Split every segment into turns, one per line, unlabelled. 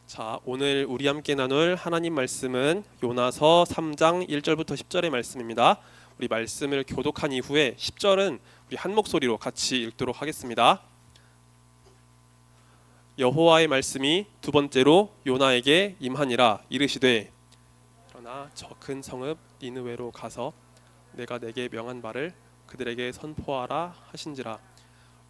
자, 오늘 우리 함께 나눌 하나님 말씀은 요나서 3장 1절부터 10절의 말씀입니다. 우리 말씀을 교독한 이후에 10절은 우리 한 목소리로 같이 읽도록 하겠습니다. 여호와의 말씀이 두 번째로 요나에게 임하니라. 이르시되 그러나 저 큰 성읍 니느웨로 가서 내가 내게 명한 바를 그들에게 선포하라 하신지라.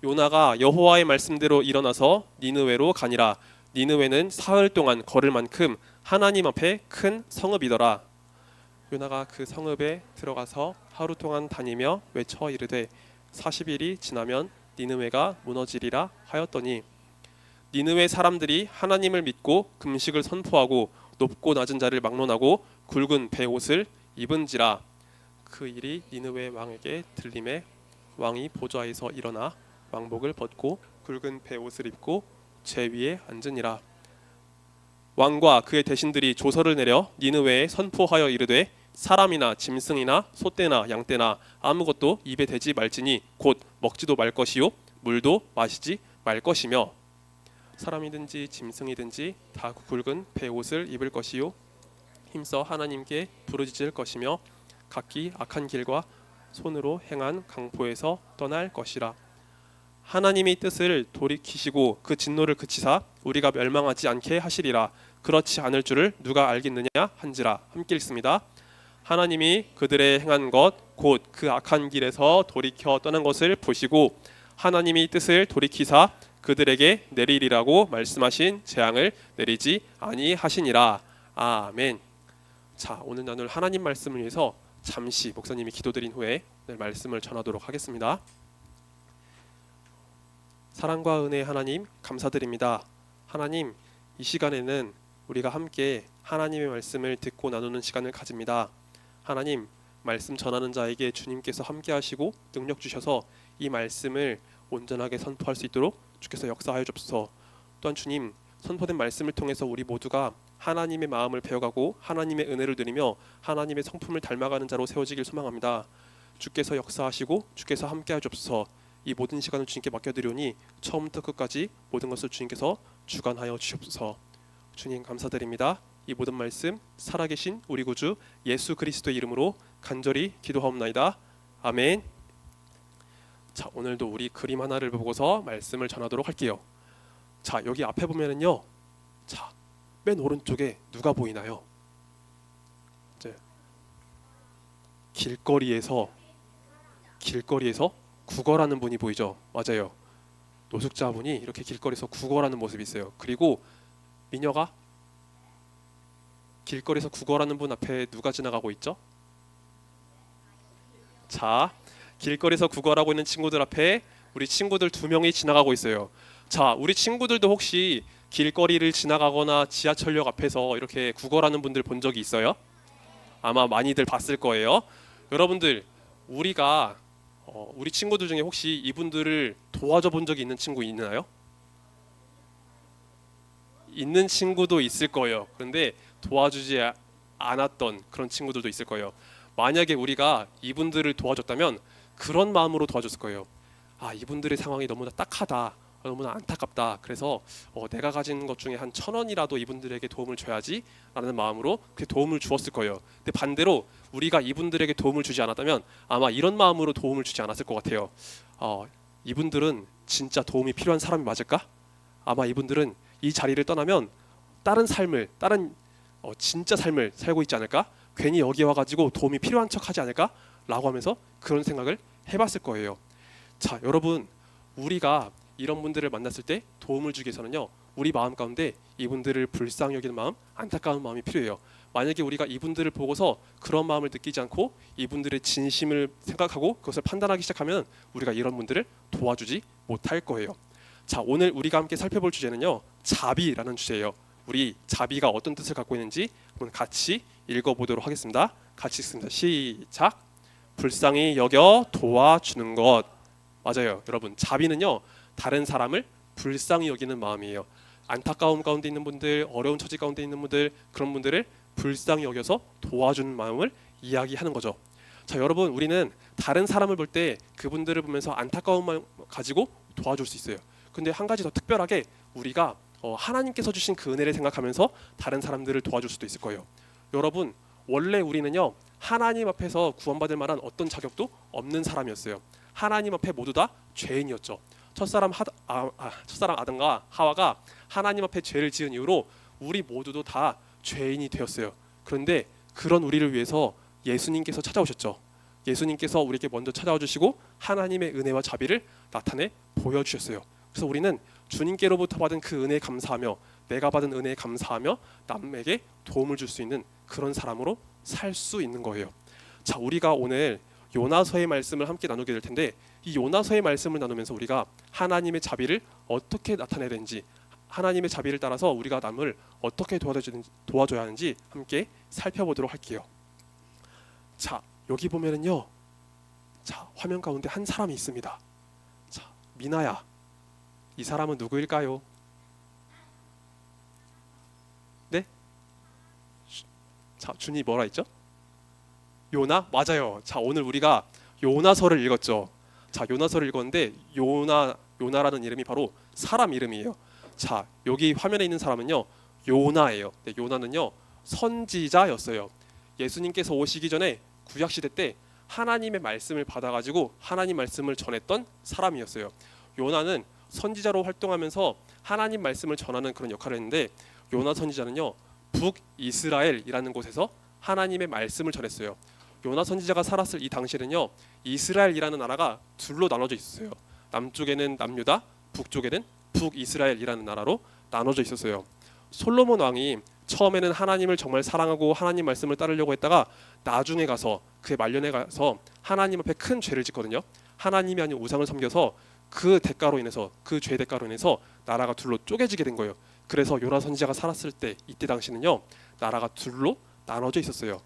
요나가 여호와의 말씀대로 일어나서 니느웨로 가니라. 니느웨는 사흘 동안 걸을 만큼 하나님 앞에 큰 성읍이더라. 요나가 그 성읍에 들어가서 하루 동안 다니며 외쳐 이르되 40일이 지나면 니느웨가 무너지리라 하였더니 니느웨 사람들이 하나님을 믿고 금식을 선포하고 높고 낮은 자를 막론하고 굵은 베옷을 입은지라. 그 일이 니느웨 왕에게 들림에 왕이 보좌에서 일어나 왕복을 벗고 굵은 베옷을 입고 제 위에 앉으니라. 왕과 그의 대신들이 조서를 내려 니느웨에 선포하여 이르되 사람이나 짐승이나 소떼나 양떼나 아무것도 입에 대지 말지니 곧 먹지도 말 것이요 물도 마시지 말 것이며 사람이든지 짐승이든지 다 굵은 베옷을 입을 것이요 힘써 하나님께 부르짖을 것이며 각기 악한 길과 손으로 행한 강포에서 떠날 것이라. 하나님이 뜻을 돌이키시고 그 진노를 그치사 우리가 멸망하지 않게 하시리라. 그렇지 않을 줄을 누가 알겠느냐 한지라. 함께 읽습니다. 하나님이 그들의 행한 것 곧 그 악한 길에서 돌이켜 떠난 것을 보시고 하나님이 뜻을 돌이키사 그들에게 내리리라고 말씀하신 재앙을 내리지 아니하시니라. 아멘. 자, 오늘 나눌 하나님 말씀을 위해서 잠시 목사님이 기도드린 후에 오늘 말씀을 전하도록 하겠습니다. 사랑과 은혜의 하나님 감사드립니다. 하나님, 이 시간에는 우리가 함께 하나님의 말씀을 듣고 나누는 시간을 가집니다. 하나님, 말씀 전하는 자에게 주님께서 함께 하시고 능력 주셔서 이 말씀을 온전하게 선포할 수 있도록 주께서 역사하여 주옵소서. 또한 주님, 선포된 말씀을 통해서 우리 모두가 하나님의 마음을 배워가고 하나님의 은혜를 누리며 하나님의 성품을 닮아가는 자로 세워지길 소망합니다. 주께서 역사하시고 주께서 함께하여 주옵소서. 이 모든 시간을 주님께 맡겨드리오니 처음부터 끝까지 모든 것을 주님께서 주관하여 주옵소서. 주님 감사드립니다. 이 모든 말씀 살아계신 우리 구주 예수 그리스도의 이름으로 간절히 기도하옵나이다. 아멘. 자, 오늘도 우리 그림 하나를 보고서 말씀을 전하도록 할게요. 자, 여기 앞에 보면은요, 자, 맨 오른쪽에 누가 보이나요? 이제 길거리에서 구걸하는 분이 보이죠? 맞아요. 노숙자분이 이렇게 길거리에서 구걸하는 모습이 있어요. 그리고 미녀가 길거리에서 구걸하는 분 앞에 누가 지나가고 있죠? 자, 길거리에서 구걸하고 있는 친구들 앞에 우리 친구들 2명이 지나가고 있어요. 자, 우리 친구들도 혹시 길거리를 지나가거나 지하철역 앞에서 이렇게 구걸하는 분들 본 적이 있어요? 아마 많이들 봤을 거예요. 여러분들, 우리가 우리 친구들 중에 혹시 이분들을 도와줘 본 적이 있는 친구 있나요? 있는 친구도 있을 거예요. 그런데 도와주지 않았던 그런 친구들도 있을 거예요. 만약에 우리가 이분들을 도와줬다면 그런 마음으로 도와줬을 거예요. 아, 이분들의 상황이 너무나 딱하다, 너무나 안타깝다. 그래서 내가 가진 것 중에 한 1,000원이라도 이분들에게 도움을 줘야지 라는 마음으로 그 도움을 주었을 거예요. 근데 반대로 우리가 이분들에게 도움을 주지 않았다면 아마 이런 마음으로 도움을 주지 않았을 것 같아요. 이분들은 진짜 도움이 필요한 사람이 맞을까? 아마 이분들은 이 자리를 떠나면 다른 진짜 삶을 살고 있지 않을까? 괜히 여기 와가지고 도움이 필요한 척하지 않을까? 라고 하면서 그런 생각을 해봤을 거예요. 자, 여러분, 우리가 이런 분들을 만났을 때 도움을 주기 위해서는요, 우리 마음 가운데 이분들을 불쌍히 여기는 마음, 안타까운 마음이 필요해요. 만약에 우리가 이분들을 보고서 그런 마음을 느끼지 않고 이분들의 진심을 생각하고 그것을 판단하기 시작하면 우리가 이런 분들을 도와주지 못할 거예요. 자, 오늘 우리가 함께 살펴볼 주제는요, 자비라는 주제예요. 우리 자비가 어떤 뜻을 갖고 있는지 한번 같이 읽어보도록 하겠습니다. 같이 읽습니다. 시작. 불쌍히 여겨 도와주는 것. 맞아요. 여러분, 자비는요, 다른 사람을 불쌍히 여기는 마음이에요. 안타까움 가운데 있는 분들, 어려운 처지 가운데 있는 분들, 그런 분들을 불쌍히 여겨서 도와주는 마음을 이야기하는 거죠. 자, 여러분, 우리는 다른 사람을 볼 때 그분들을 보면서 안타까운 마음 가지고 도와줄 수 있어요. 근데 한 가지 더 특별하게 우리가 하나님께서 주신 그 은혜를 생각하면서 다른 사람들을 도와줄 수도 있을 거예요. 여러분, 원래 우리는요 하나님 앞에서 구원받을 만한 어떤 자격도 없는 사람이었어요. 하나님 앞에 모두 다 죄인이었죠. 첫사람 아담과 하와가 하나님 앞에 죄를 지은 이후로 우리 모두도 다 죄인이 되었어요. 그런데 그런 우리를 위해서 예수님께서 찾아오셨죠. 예수님께서 우리에게 먼저 찾아와 주시고 하나님의 은혜와 자비를 나타내 보여주셨어요. 그래서 우리는 주님께로부터 받은 그 은혜에 감사하며 내가 받은 은혜에 감사하며 남에게 도움을 줄 수 있는 그런 사람으로 살 수 있는 거예요. 자, 우리가 오늘 요나서의 말씀을 함께 나누게 될 텐데 이 요나서의 말씀을 나누면서 우리가 하나님의 자비를 어떻게 나타내야 되는지, 하나님의 자비를 따라서 우리가 남을 어떻게 도와줘야 하는지 함께 살펴보도록 할게요. 자, 여기 보면은요, 자, 화면 가운데 한 사람이 있습니다. 자, 미나야, 이 사람은 누구일까요? 네? 자, 준이 뭐라 했죠? 요나? 맞아요. 자, 오늘 우리가 요나서를 읽었죠. 자, 요나서를 읽었는데 요나라는 이름이 바로 사람 이름이에요. 자, 여기 화면에 있는 사람은요 요나예요. 네, 요나는요 선지자였어요. 예수님께서 오시기 전에 구약 시대 때 하나님의 말씀을 받아가지고 하나님 말씀을 전했던 사람이었어요. 요나는 선지자로 활동하면서 하나님 말씀을 전하는 그런 역할을 했는데 요나 선지자는요 북이스라엘이라는 곳에서 하나님의 말씀을 전했어요. 요나 선지자가 살았을 이 당시에는요 이스라엘이라는 나라가 둘로 나눠져 있었어요. 남쪽에는 남유다, 북쪽에는 북이스라엘이라는 나라로 나눠져 있었어요. 솔로몬 왕이 처음에는 하나님을 정말 사랑하고 하나님 말씀을 따르려고 했다가 나중에 가서 그의 말년에 가서 하나님 앞에 큰 죄를 짓거든요. 하나님이 아닌 우상을 섬겨서 그 대가로 인해서 그 죄 대가로 인해서 나라가 둘로 쪼개지게 된 거예요. 그래서 요나 선지자가 살았을 때 이때 당시는요 나라가 둘로 나눠져 있었어요.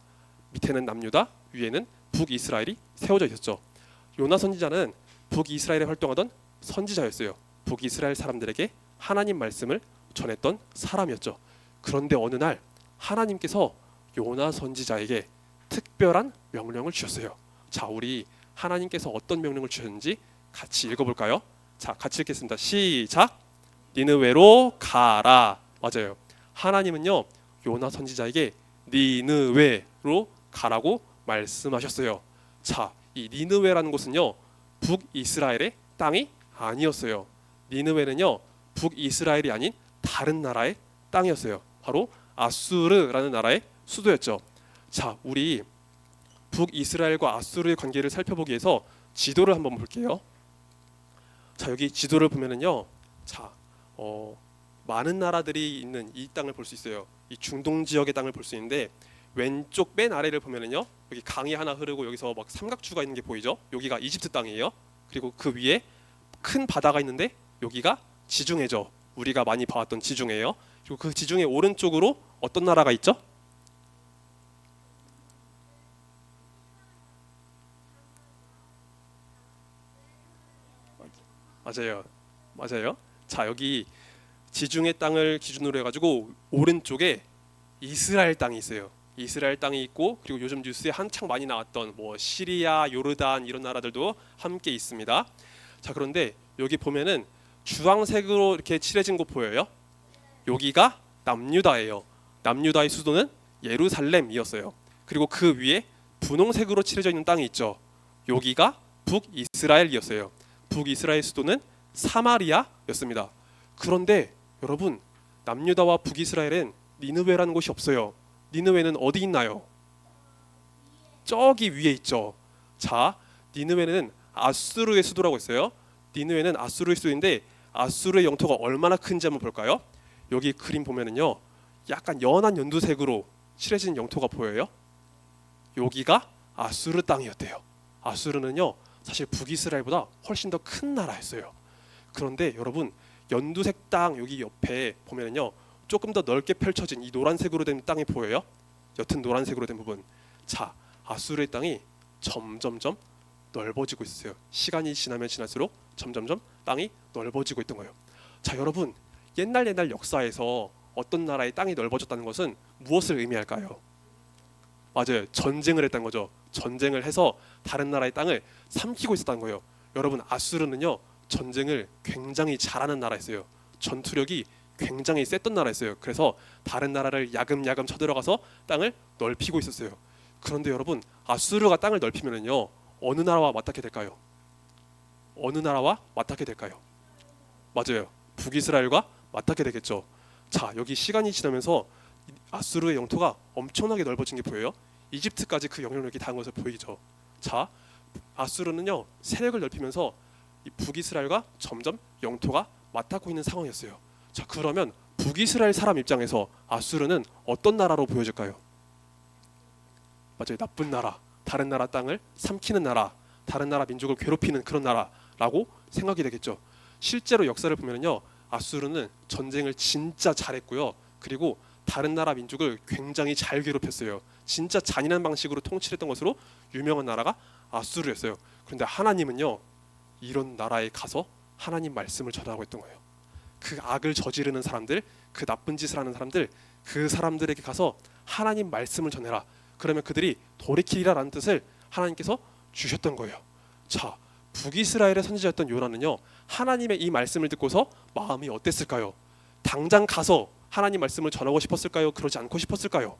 밑에는 남유다, 위에는 북이스라엘이 세워져 있었죠. 요나 선지자는 북이스라엘에 활동하던 선지자였어요. 북이스라엘 사람들에게 하나님 말씀을 전했던 사람이었죠. 그런데 어느 날 하나님께서 요나 선지자에게 특별한 명령을 주셨어요. 자, 우리 하나님께서 어떤 명령을 주셨는지 같이 읽어볼까요? 자, 같이 읽겠습니다. 시작. 니느웨로 가라. 맞아요. 하나님은요 요나 선지자에게 니느웨로 가라고 말씀하셨어요. 자, 이 니느웨라는 곳은요 북이스라엘의 땅이 아니었어요. 니느웨는요 북이스라엘이 아닌 다른 나라의 땅이었어요. 바로 아수르라는 나라의 수도였죠. 자, 우리 북이스라엘과 아수르의 관계를 살펴보기 위해서 지도를 한번 볼게요. 자, 여기 지도를 보면은요, 자, 많은 나라들이 있는 이 땅을 볼 수 있어요. 이 중동 지역의 땅을 볼 수 있는데 왼쪽 맨 아래를 보면은요, 여기 강이 하나 흐르고 여기서 막 삼각주가 있는 게 보이죠? 여기가 이집트 땅이에요. 그리고 그 위에 큰 바다가 있는데 여기가 지중해죠. 우리가 많이 봐왔던 지중해예요. 그리고 그 지중해 오른쪽으로 어떤 나라가 있죠? 맞아요. 맞아요. 자, 여기 지중해 땅을 기준으로 해가지고 오른쪽에 이스라엘 땅이 있어요. 이스라엘 땅이 있고 그리고 요즘 뉴스에 한창 많이 나왔던 뭐 시리아, 요르단 이런 나라들도 함께 있습니다. 자, 그런데 여기 보면은 주황색으로 이렇게 칠해진 곳 보여요? 여기가 남유다예요. 남유다의 수도는 예루살렘이었어요. 그리고 그 위에 분홍색으로 칠해져 있는 땅이 있죠. 여기가 북이스라엘이었어요. 북이스라엘 수도는 사마리아였습니다. 그런데 여러분, 남유다와 북이스라엘엔 니느웨라는 곳이 없어요. 니느웨는 어디 있나요? 저기 위에 있죠. 자, 니느웨는 아수르의 수도라고 했어요. 니느웨는 아수르의 수도인데 아수르의 영토가 얼마나 큰지 한번 볼까요? 여기 그림 보면은요, 약간 연한 연두색으로 칠해진 영토가 보여요. 여기가 아수르 땅이었대요. 아수르는요, 사실 북이스라엘보다 훨씬 더 큰 나라였어요. 그런데 여러분, 연두색 땅 여기 옆에 보면은요, 조금 더 넓게 펼쳐진 이 노란색으로 된 땅이 보여요? 옅은 노란색으로 된 부분. 자, 아수르의 땅이 점점점 넓어지고 있어요. 시간이 지나면 지날수록 점점점 땅이 넓어지고 있던 거예요. 자, 여러분, 옛날 역사에서 어떤 나라의 땅이 넓어졌다는 것은 무엇을 의미할까요? 맞아요. 전쟁을 했다는 거죠. 전쟁을 해서 다른 나라의 땅을 삼키고 있었다는 거예요. 여러분, 아수르는요 전쟁을 굉장히 잘하는 나라였어요. 전투력이 굉장히 셌던 나라였어요. 그래서 다른 나라를 야금야금 쳐들어가서 땅을 넓히고 있었어요. 그런데 여러분, 아수르가 땅을 넓히면은요, 어느 나라와 맞닿게 될까요? 어느 나라와 맞닿게 될까요? 맞아요. 북이스라엘과 맞닿게 되겠죠. 자, 여기 시간이 지나면서 아수르의 영토가 엄청나게 넓어진 게 보여요. 이집트까지 그 영향력이 닿은 것을 보이죠. 자, 아수르는요, 세력을 넓히면서 이 북이스라엘과 점점 영토가 맞닿고 있는 상황이었어요. 자, 그러면 북이스라엘 사람 입장에서 아수르는 어떤 나라로 보여질까요? 맞아요. 나쁜 나라, 다른 나라 땅을 삼키는 나라, 다른 나라 민족을 괴롭히는 그런 나라라고 생각이 되겠죠. 실제로 역사를 보면요, 아수르는 전쟁을 진짜 잘했고요. 그리고 다른 나라 민족을 굉장히 잘 괴롭혔어요. 진짜 잔인한 방식으로 통치했던 것으로 유명한 나라가 아수르였어요. 그런데 하나님은요, 이런 나라에 가서 하나님 말씀을 전하고 있던 거예요. 그 악을 저지르는 사람들, 그 나쁜 짓을 하는 사람들, 그 사람들에게 가서 하나님 말씀을 전해라. 그러면 그들이 돌이키리라라는 뜻을 하나님께서 주셨던 거예요. 자, 북이스라엘의 선지자였던 요나는요, 하나님의 이 말씀을 듣고서 마음이 어땠을까요? 당장 가서 하나님 말씀을 전하고 싶었을까요? 그러지 않고 싶었을까요?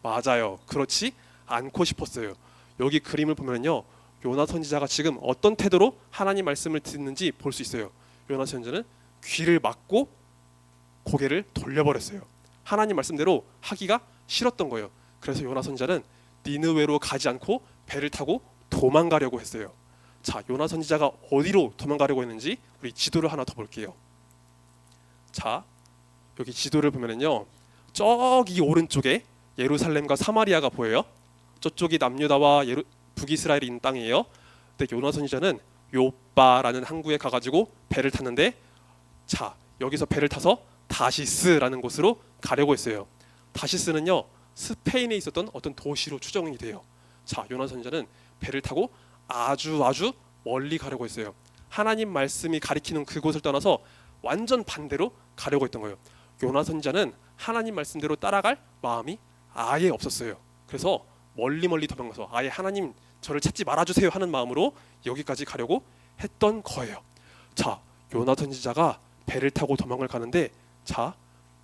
맞아요. 그렇지 않고 싶었어요. 여기 그림을 보면요, 요나 선지자가 지금 어떤 태도로 하나님 말씀을 듣는지 볼 수 있어요. 요나 선지자는 귀를 막고 고개를 돌려버렸어요. 하나님 말씀대로 하기가 싫었던 거예요. 그래서 요나 선지자는 니느웨로 가지 않고 배를 타고 도망가려고 했어요. 자, 요나 선지자가 어디로 도망가려고 했는지 우리 지도를 하나 더 볼게요. 자, 여기 지도를 보면은요, 저기 오른쪽에 예루살렘과 사마리아가 보여요. 저쪽이 남유다와 북이스라엘이 있는 땅이에요. 근데 요나 선지자는 요빠라는 항구에 가가지고 배를 탔는데, 자, 여기서 배를 타서 다시스라는 곳으로 가려고 했어요. 다시스는요, 스페인에 있었던 어떤 도시로 추정이 돼요. 자, 요나 선지자는 배를 타고 아주 멀리 가려고 했어요. 하나님 말씀이 가리키는 그곳을 떠나서 완전 반대로 가려고 했던 거예요. 요나 선지자는 하나님 말씀대로 따라갈 마음이 아예 없었어요. 그래서 멀리 도망가서 아예 하나님 저를 찾지 말아주세요 하는 마음으로 여기까지 가려고 했던 거예요. 자, 요나 선지자가 배를 타고 도망을 가는데, 자,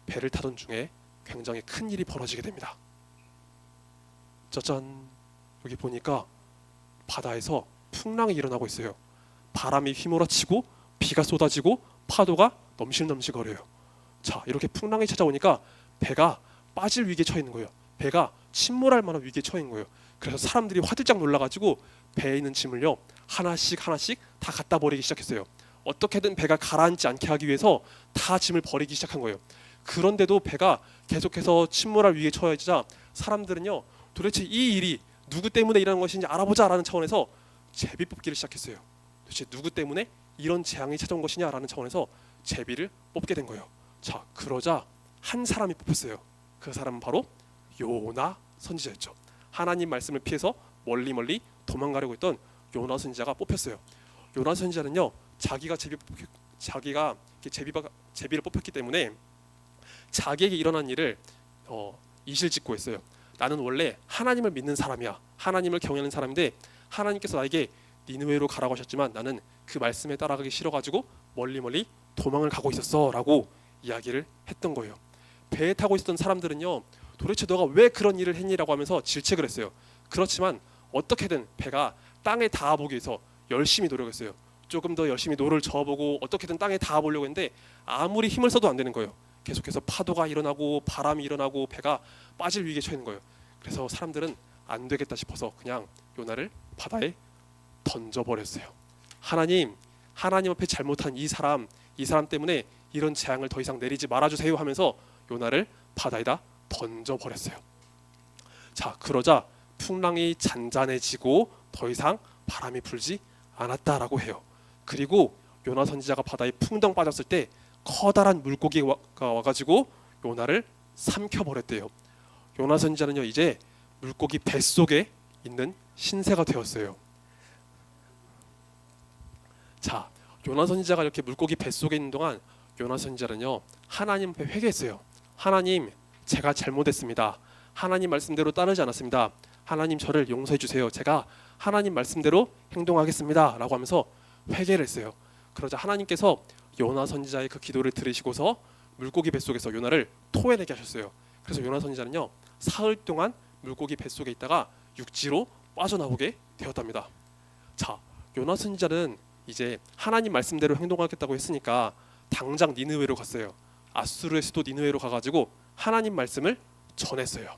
배를 타던 중에 굉장히 큰 일이 벌어지게 됩니다. 짜잔, 여기 보니까 바다에서 풍랑이 일어나고 있어요. 바람이 휘몰아치고 비가 쏟아지고 파도가 넘실넘실거려요. 자, 이렇게 풍랑이 찾아오니까 배가 빠질 위기에 처해 있는 거예요. 배가 침몰할 만한 위기에 처해 있는 거예요. 그래서 사람들이 화들짝 놀라가지고 배에 있는 짐을요, 하나씩 다 갖다 버리기 시작했어요. 어떻게든 배가 가라앉지 않게 하기 위해서 다 짐을 버리기 시작한 거예요. 그런데도 배가 계속해서 침몰할 위기에 처해지자 사람들은요, 도대체 이 일이 누구 때문에 일어난 것인지 알아보자라는 차원에서 제비 뽑기를 시작했어요. 도대체 누구 때문에 이런 재앙이 찾아온 것이냐라는 차원에서 제비를 뽑게 된 거예요. 자, 그러자 한 사람이 뽑혔어요. 그 사람은 바로 요나 선지자였죠. 하나님 말씀을 피해서 멀리 도망가려고 했던 요나 선지자가 뽑혔어요. 요나 선지자는요, 자기가 제비를 뽑혔기 때문에 자기에게 일어난 일을 이실직고 했어요. 나는 원래 하나님을 믿는 사람이야. 하나님을 경외하는 사람인데 하나님께서 나에게 니느웨로 가라고 하셨지만 나는 그 말씀에 따라가기 싫어가지고 멀리 도망을 가고 있었어라고 이야기를 했던 거예요. 배에 타고 있었던 사람들은요, 도대체 너가 왜 그런 일을 했니라고 하면서 질책을 했어요. 그렇지만 어떻게든 배가 땅에 닿아보기 위해서 열심히 노력했어요. 조금 더 열심히 노를 저어보고 어떻게든 땅에 닿아보려고 했는데 아무리 힘을 써도 안 되는 거예요. 계속해서 파도가 일어나고 바람이 일어나고 배가 빠질 위기에 처해 있는 거예요. 그래서 사람들은 안 되겠다 싶어서 그냥 요나를 바다에 던져버렸어요. 하나님 앞에 잘못한 이 사람 때문에 이런 재앙을 더 이상 내리지 말아주세요 하면서 요나를 바다에다 던져버렸어요. 자, 그러자 풍랑이 잔잔해지고 더 이상 바람이 불지 않았다라고 해요. 그리고 요나 선지자가 바다에 풍덩 빠졌을 때 커다란 물고기가 와가지고 요나를 삼켜버렸대요. 요나 선지자는요, 이제 물고기 뱃속에 있는 신세가 되었어요. 자, 요나 선지자가 이렇게 물고기 뱃속에 있는 동안 요나 선지자는요, 하나님 앞에 회개했어요. 하나님, 제가 잘못했습니다. 하나님 말씀대로 따르지 않았습니다. 하나님 저를 용서해 주세요. 제가 하나님 말씀대로 행동하겠습니다 라고 하면서 회개를 했어요. 그러자 하나님께서 요나 선지자의 그 기도를 들으시고서 물고기 뱃속에서 요나를 토해내게 하셨어요. 그래서 요나 선지자는요 사흘 동안 물고기 뱃속에 있다가 육지로 빠져나오게 되었답니다. 자, 요나 선지자는 이제 하나님 말씀대로 행동하겠다고 했으니까 당장 니느웨로 갔어요. 아수르의 수도 니느웨로 가가지고 하나님 말씀을 전했어요.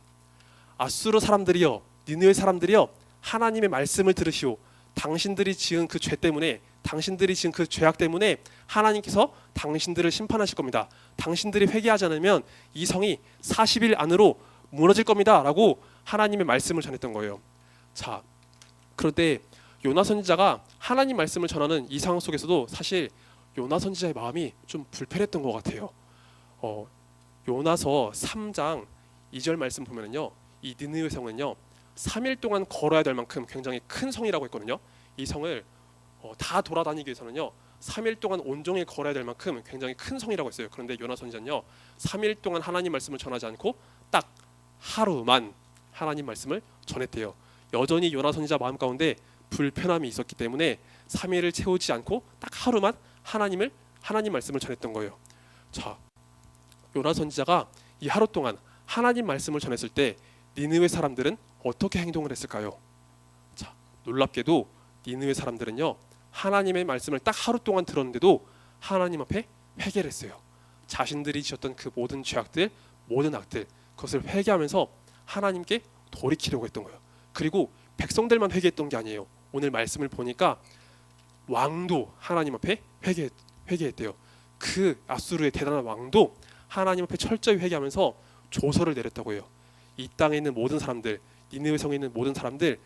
아수르 사람들이여, 니느웨 사람들이여, 하나님의 말씀을 들으시오. 당신들이 지은 그 죄 때문에, 당신들이 지은 그 죄악 때문에 하나님께서 당신들을 심판하실 겁니다. 당신들이 회개하지 않으면 이 성이 40일 안으로 무너질 겁니다 라고 하나님의 말씀을 전했던 거예요. 자, 그런데 요나 선지자가 하나님 말씀을 전하는 이 상황 속에서도 사실 요나 선지자의 마음이 좀 불편했던 것 같아요. 요나서 3장 2절 말씀 보면은요, 이 니느웨 성은요 3일 동안 걸어야 될 만큼 굉장히 큰 성이라고 했거든요. 이 성을 다 돌아다니기 위해서는요 3일 동안 온종일 걸어야 될 만큼 굉장히 큰 성이라고 했어요. 그런데 요나 선지자는요 3일 동안 하나님 말씀을 전하지 않고 딱 하루만 하나님 말씀을 전했대요. 여전히 요나 선지자 마음 가운데 불편함이 있었기 때문에 3일을 채우지 않고 딱 하루만 하나님 말씀을 전했던 거예요. 자, 요나 선지자가 이 하루 동안 하나님 말씀을 전했을 때 니느웨 사람들은 어떻게 행동을 했을까요? 자, 놀랍게도 니느웨 사람들은요 하나님의 말씀을 딱 하루 동안 들었는데도 하나님 앞에 회개를 했어요. 자신들이 지었던 그 모든 죄악들, 모든 악들, 그것을 회개하면서 하나님께 돌이키려고 했던 거예요. 그리고 백성들만 회개했던 게 아니에요. 오늘 말씀을 보니까 왕도 하나님 앞에 회개했대요. 그 아수르의 대단한 왕도 하나님 앞에 철저히 회개하면서 조서를 내렸다고 해요. 이 땅에 있는 모든 사람들, 니느웨 성에 있는 모든 사람들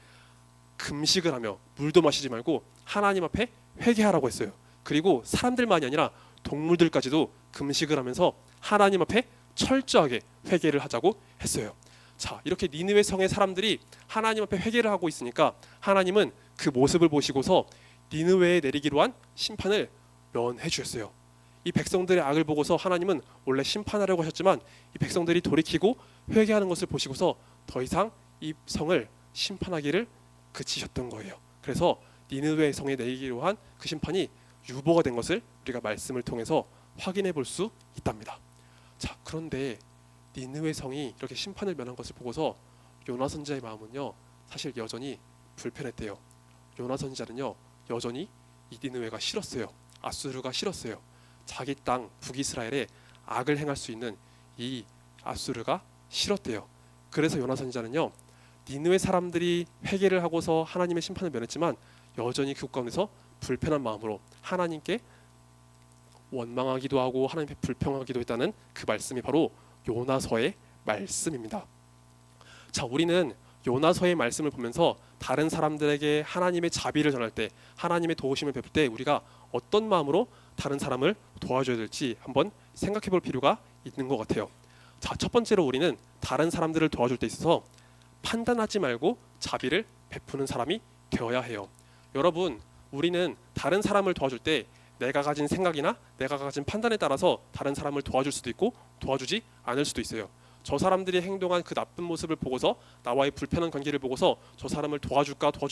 금식을 하며 물도 마시지 말고 하나님 앞에 회개하라고 했어요. 그리고 사람들만이 아니라 동물들까지도 금식을 하면서 하나님 앞에 철저하게 회개를 하자고 했어요. 자, 이렇게 니느웨 성의 사람들이 하나님 앞에 회개를 하고 있으니까 하나님은 그 모습을 보시고서 니느웨에 내리기로 한 심판을 면해 주셨어요. 이 백성들의 악을 보고서 하나님은 원래 심판하려고 하셨지만 이 백성들이 돌이키고 회개하는 것을 보시고서 더 이상 이 성을 심판하기를 그치셨던 거예요. 그래서 니느웨 성에 내리기로 한 그 심판이 유보가 된 것을 우리가 말씀을 통해서 확인해 볼 수 있답니다. 자, 그런데 니느웨 성이 이렇게 심판을 면한 것을 보고서 요나 선지자의 마음은요 사실 여전히 불편했대요. 요나 선지자는요 여전히 이 니느웨가 싫었어요. 아수르가 싫었어요. 자기 땅 북이스라엘에 악을 행할 수 있는 이 아수르가 싫었대요. 그래서 요나 선지자는요 니느웨 사람들이 회개를 하고서 하나님의 심판을 면했지만 여전히 그 가운데서 불편한 마음으로 하나님께 원망하기도 하고 하나님께 불평하기도 했다는 그 말씀이 바로 요나서의 말씀입니다. 자, 우리는 요나서의 말씀을 보면서 다른 사람들에게 하나님의 자비를 전할 때, 하나님의 도우심을 베풀 때 우리가 어떤 마음으로 다른 사람을 도와줘야 될지 한번 생각해 볼 필요가 있는 것 같아요. 자, 첫 번째로 우리는 다른 사람들을 도와줄 때 있어서 판단하지 말고 자비를 베푸는 사람이 되어야 해요. 여러분, 우리는 다른 사람을 도와줄 때 내가 가진 생각이나 내가 가진 판단에 따라서 다른 사람을 도와줄 수도 있고 도와주지 않을 수도 있어요. 저 사람들이 행동한 그 나쁜 모습을 보고서 나와의 불편한 관계를 보고서 저 사람을 도와줄까 도와주지